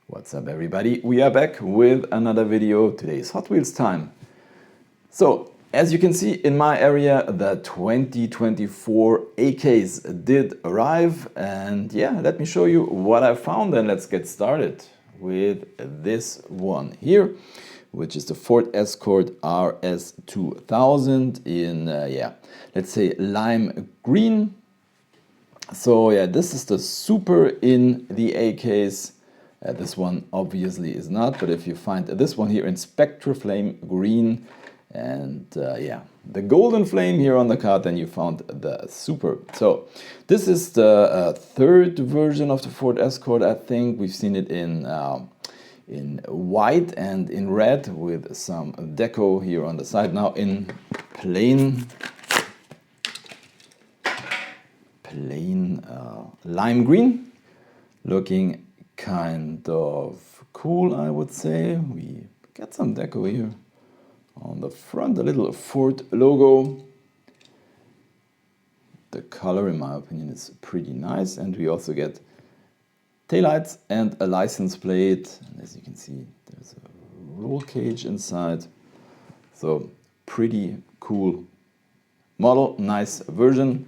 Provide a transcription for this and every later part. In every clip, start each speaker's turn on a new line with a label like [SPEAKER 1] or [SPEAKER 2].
[SPEAKER 1] What's up everybody, we are back with another video. Today's Hot Wheels time. So as you can see in my area, the 2024 AKs did arrive, and yeah, let me show you what I found and let's get started with this one here, which is the Ford Escort RS2000 in let's say lime green. So yeah, this is the Super in the AKs. This one obviously is not, but if you find this one here in Spectra Flame green and yeah, the golden flame here on the card, then you found the Super. So this is the third version of the Ford Escort. I think we've seen it in white and in red with some deco here on the side. Now in plain lime green, looking kind of cool, I would say. We get some deco here on the front, a little Ford logo. The color, in my opinion, is pretty nice, and we also get taillights and a license plate. And as you can see, there's a roll cage inside. So pretty cool model, nice version,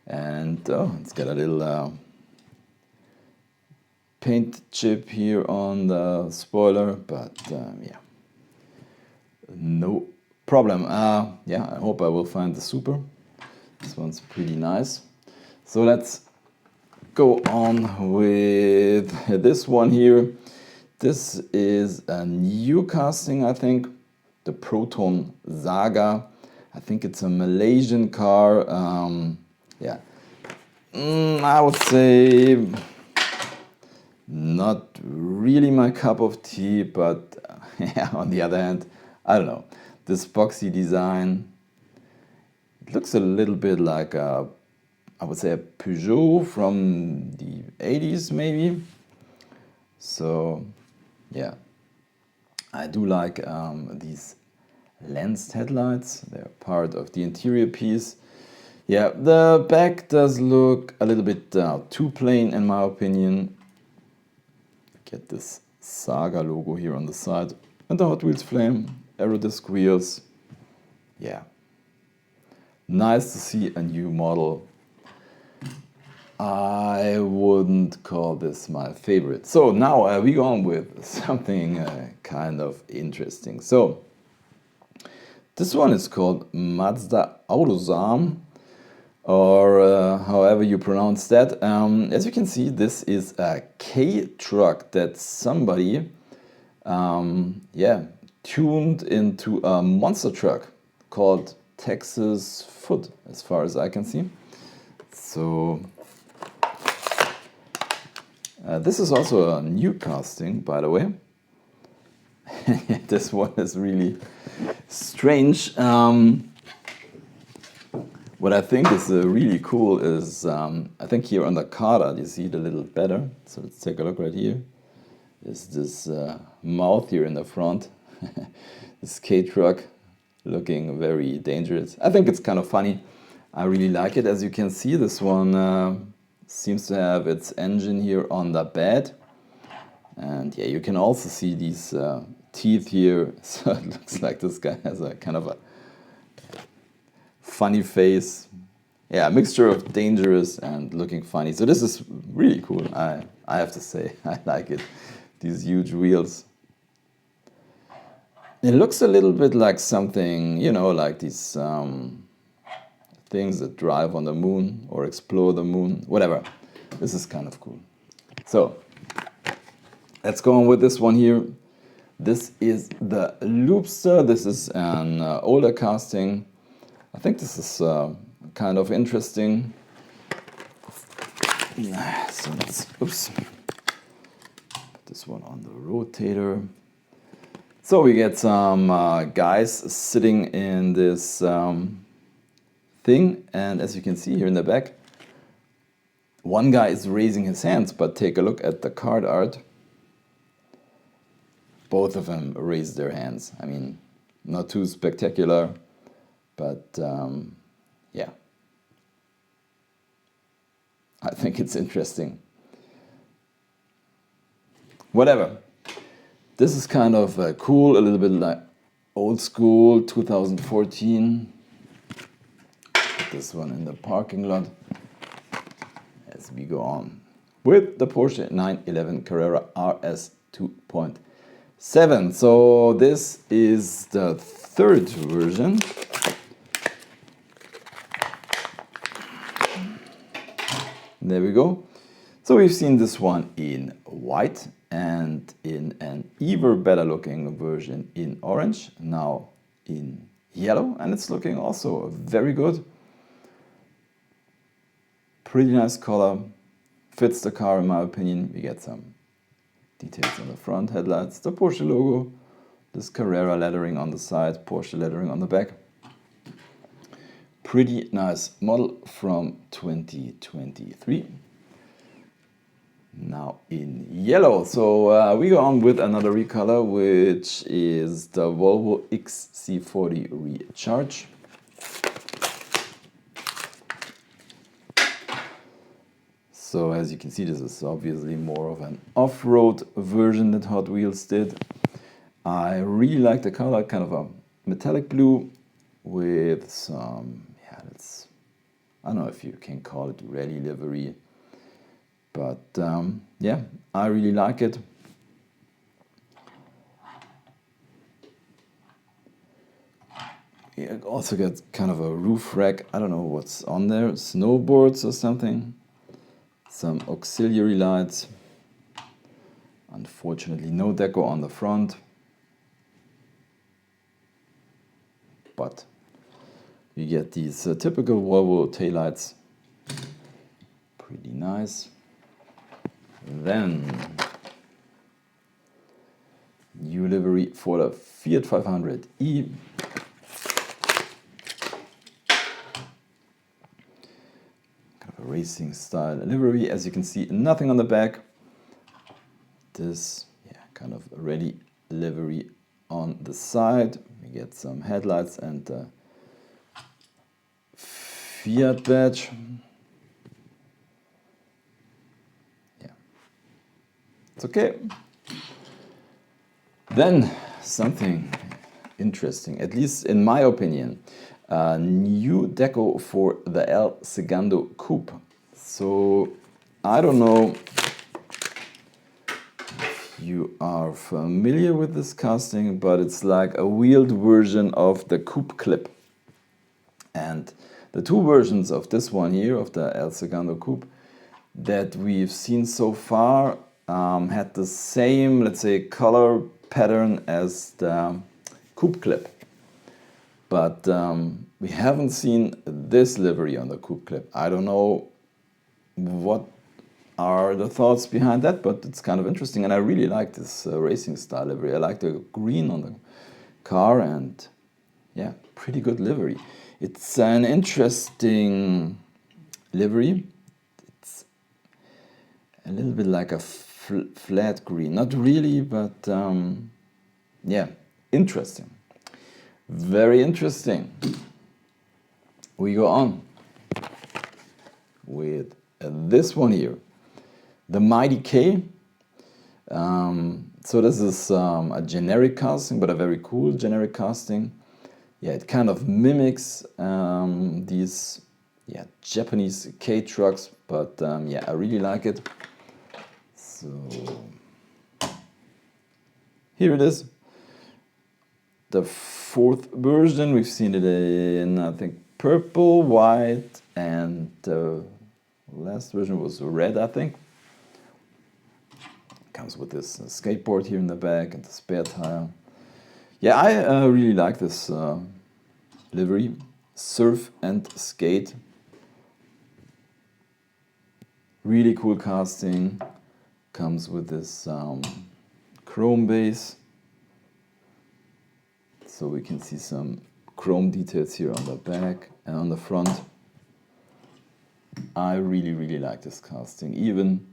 [SPEAKER 1] and it's got a little paint chip here on the spoiler, but yeah, no problem. Yeah, I hope I will find the Super. This one's pretty nice. So let's go on with this one here. This is a new casting, I think, the Proton Saga. I think it's a Malaysian car. Yeah, I would say not really my cup of tea, but yeah, on the other hand, I don't know. This boxy design, it looks a little bit like a, I would say, a Peugeot from the 80s maybe. So yeah, I do like these lensed headlights. They're part of the interior piece. Yeah, the back does look a little bit too plain in my opinion. Get this Saga logo here on the side and the Hot Wheels flame, aero disc wheels. Yeah, nice to see a new model. I wouldn't call this my favorite. So now we go on with something kind of interesting. So this one is called Mazda Autozam, or however you pronounce that. As you can see, this is a K truck that somebody yeah, tuned into a monster truck called Texas Foot, as far as I can see. So this is also a new casting, by the way. This one is really strange. What I think is really cool is, I think here on the card you see it a little better. So let's take a look right here. Is this mouth here in the front. This K-truck looking very dangerous. I think it's kind of funny. I really like it. As you can see, this one seems to have its engine here on the bed. And yeah, you can also see these teeth here. So it looks like this guy has a kind of a funny face. Yeah, a mixture of dangerous and looking funny. So this is really cool. I have to say, I like it. These huge wheels. It looks a little bit like something, you know, like these things that drive on the moon or explore the moon, whatever. This is kind of cool. So let's go on with this one here. This is the Loopster. This is an older casting. I think this is kind of interesting. So let's, oops, put this one on the rotator. So we get some guys sitting in this thing, and as you can see here in the back, one guy is raising his hands, but take a look at the card art. Both of them raise their hands. I mean, not too spectacular, but yeah, I think it's interesting. whatever. This is kind of cool, a little bit like old school, 2014. Put this one in the parking lot as we go on with the Porsche 911 Carrera RS 2.7. So this is the third version. There we go. So we've seen this one in white and in an even better looking version in orange, now in yellow, and it's looking also very good. Pretty nice color, fits the car in my opinion. We get some details on the front headlights, the Porsche logo, this Carrera lettering on the side, Porsche lettering on the back. Pretty nice model from 2023. Now in yellow. So we go on with another recolor, which is the Volvo XC40 Recharge. So as you can see, this is obviously more of an off-road version that Hot Wheels did. I really like the color, kind of a metallic blue with some, I don't know if you can call it rally livery, but yeah, I really like it. You also get kind of a roof rack, I don't know what's on there, snowboards or something. Some auxiliary lights. Unfortunately, no deco on the front. But you get these typical Volvo taillights. Pretty nice. Then, new livery for the Fiat 500e. Racing style livery. As you can see, nothing on the back. This kind of ready livery on the side. We get some headlights and the Fiat badge. Yeah, it's okay. Then something interesting, at least in my opinion. New deco for the El Segundo Coupe. So I don't know if you are familiar with this casting, but it's like a wheeled version of the coupe clip. And the two versions of this one here, of the El Segundo Coupe, that we've seen so far had the same, let's say, color pattern as the coupe clip. But we haven't seen this livery on the coupe clip. I don't know what are the thoughts behind that, but it's kind of interesting. And I really like this racing style livery. I like the green on the car and yeah, pretty good livery. It's an interesting livery. It's a little bit like a flat green. Not really, but yeah, interesting. Very interesting. We go on with this one here, the Mighty K. So this is a generic casting, but a very cool generic casting. Yeah, it kind of mimics these Japanese K trucks, but yeah, I really like it. So here it is. The fourth version, we've seen it in, I think, purple, white, and the last version was red, I think. Comes with this skateboard here in the back and the spare tire. Yeah, I really like this livery, surf and skate. Really cool casting. Comes with this chrome base. So we can see some chrome details here on the back and on the front. I really, really like this casting, even,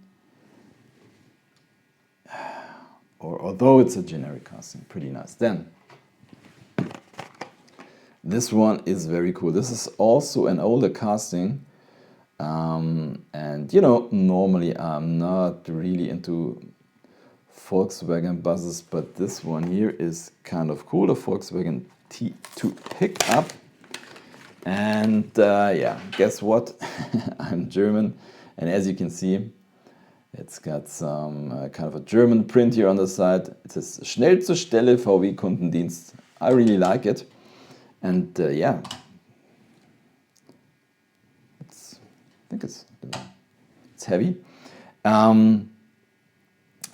[SPEAKER 1] or although it's a generic casting, pretty nice. Then, this one is very cool. This is also an older casting. And, you know, normally I'm not really into Volkswagen buses, but this one here is kind of cool, a Volkswagen T2 Pickup. And yeah, guess what? I'm German, and as you can see, it's got some kind of a German print here on the side. It says Schnell zur Stelle VW Kundendienst. I really like it. And yeah, I think it's heavy.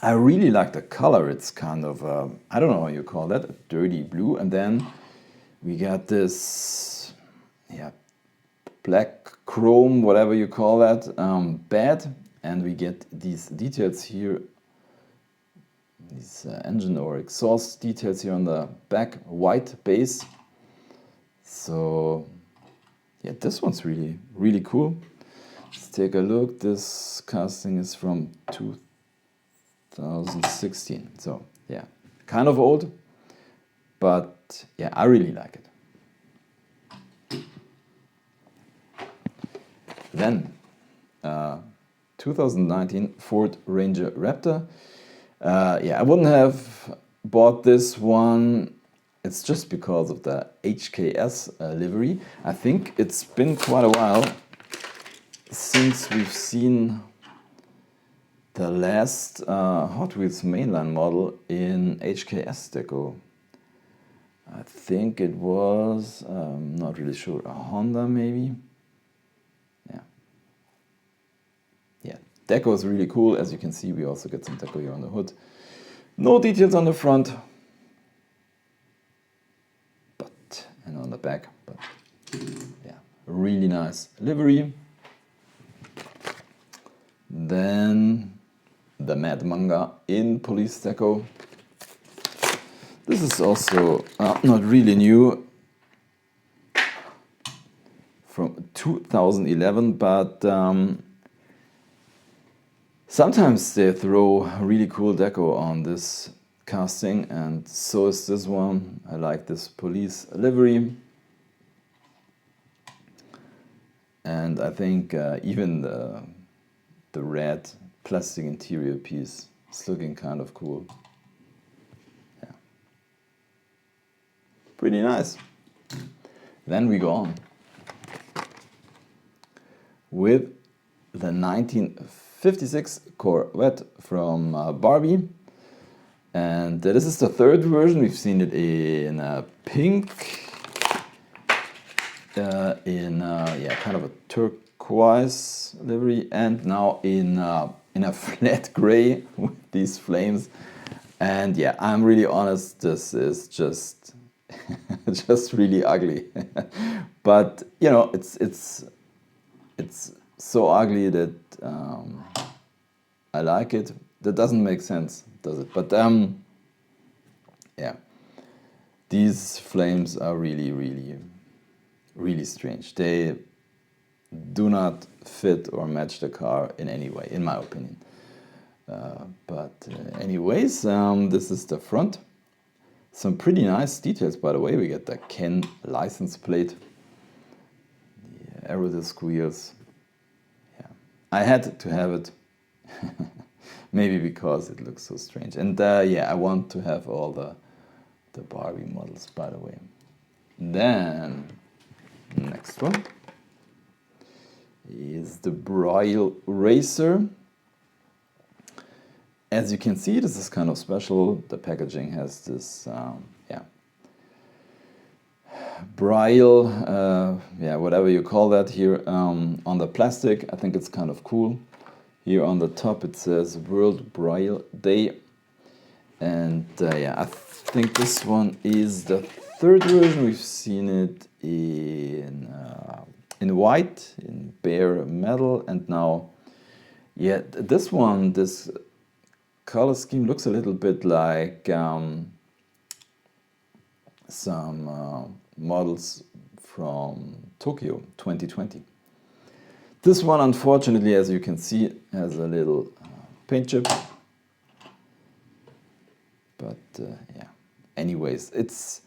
[SPEAKER 1] I really like the color. It's kind of, I don't know how you call that, a dirty blue. And then we got this, yeah, black chrome, whatever you call that, bed. And we get these details here, these engine or exhaust details here on the back, white base. So yeah, this one's really, really cool. Let's take a look. This casting is from 2016. So yeah, kind of old, but yeah, I really like it. Then 2019 Ford Ranger Raptor. Yeah, I wouldn't have bought this one. It's just because of the HKS livery. I think it's been quite a while since we've seen the last Hot Wheels mainline model in HKS deco. I think it was, not really sure, a Honda maybe? Yeah. Yeah, deco is really cool. As you can see, we also get some deco here on the hood. No details on the front, and on the back, but yeah, really nice livery. Then the Manga in police deco. This is also not really new, from 2011, but sometimes they throw really cool deco on this casting, and so is this one. I like this police livery, and I think even the red plastic interior piece is looking kind of cool. Yeah, pretty nice. Then we go on with the 1956 Corvette from Barbie. And this is the third version. We've seen it in pink, yeah, kind of a turquoise livery, and now in a flat gray with these flames. And yeah, I'm really honest, this is just just really ugly. But you know, it's so ugly that I like it. That doesn't make sense, does it? But yeah, these flames are really, really, really strange. They do not fit or match the car in any way, in my opinion. But anyways, this is the front. Some pretty nice details, by the way. We get the Ken license plate, the Aerodisc wheels. Yeah, I had to have it. Maybe because it looks so strange. And yeah, I want to have all the Barbie models, by the way. Then, next one is the Braille Racer. As you can see, this is kind of special. The packaging has this, yeah, Braille, yeah, whatever you call that here on the plastic. I think it's kind of cool. Here on the top it says World Braille Day, and yeah, I think this one is the third version. We've seen it in white, in bare metal, and now, yeah, this one, this color scheme looks a little bit like some models from Tokyo 2020. This one, unfortunately, as you can see, has a little paint chip. But yeah, anyways, it's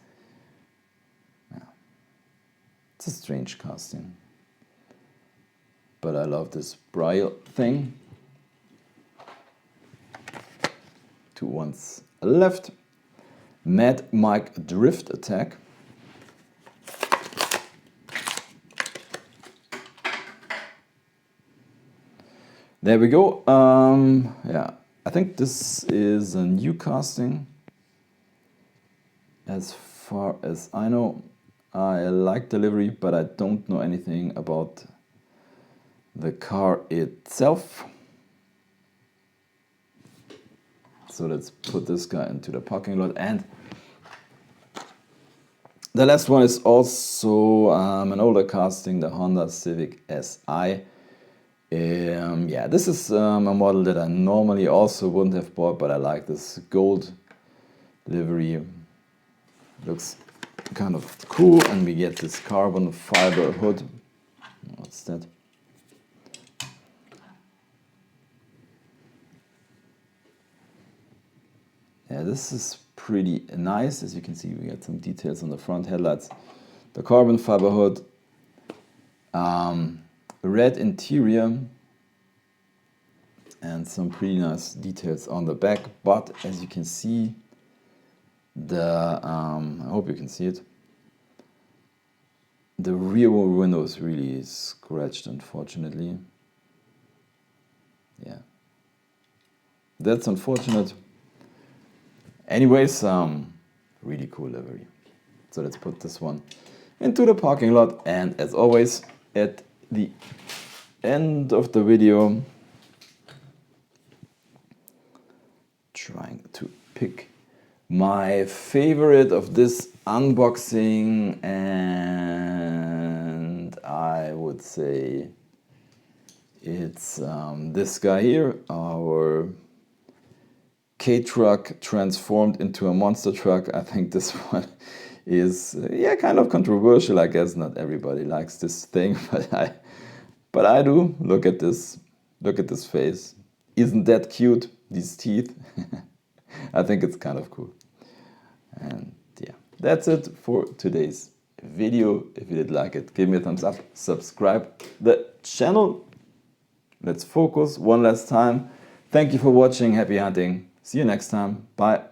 [SPEAKER 1] a strange casting. But I love this Braille thing. two ones left. Mad Mike Drift Attack. There we go. Yeah, I think this is a new casting. As far as I know, I like the livery, but I don't know anything about the car itself. So let's put this guy into the parking lot. And the last one is also an older casting, the Honda Civic Si. Yeah, this is a model that I normally also wouldn't have bought, but I like this gold livery. Looks kind of cool, and we get this carbon fiber hood. What's that? Yeah, this is pretty nice. As you can see, we got some details on the front headlights. The carbon fiber hood. Red interior. And some pretty nice details on the back. But as you can see, I hope you can see it. The rear window is really scratched, unfortunately. Yeah. That's unfortunate. Anyways, really cool livery. So let's put this one into the parking lot. And as always, at the end of the video, trying to pick my favorite of this unboxing, and I would say it's this guy here, our K-truck transformed into a monster truck. I think this one is yeah, kind of controversial. I guess not everybody likes this thing, but I do. Look at this face. Isn't that cute? These teeth. I think it's kind of cool. And yeah, that's it for today's video. If you did like it, give me a thumbs up, subscribe the channel. Let's focus one last time. Thank you for watching. Happy hunting. See you next time. Bye.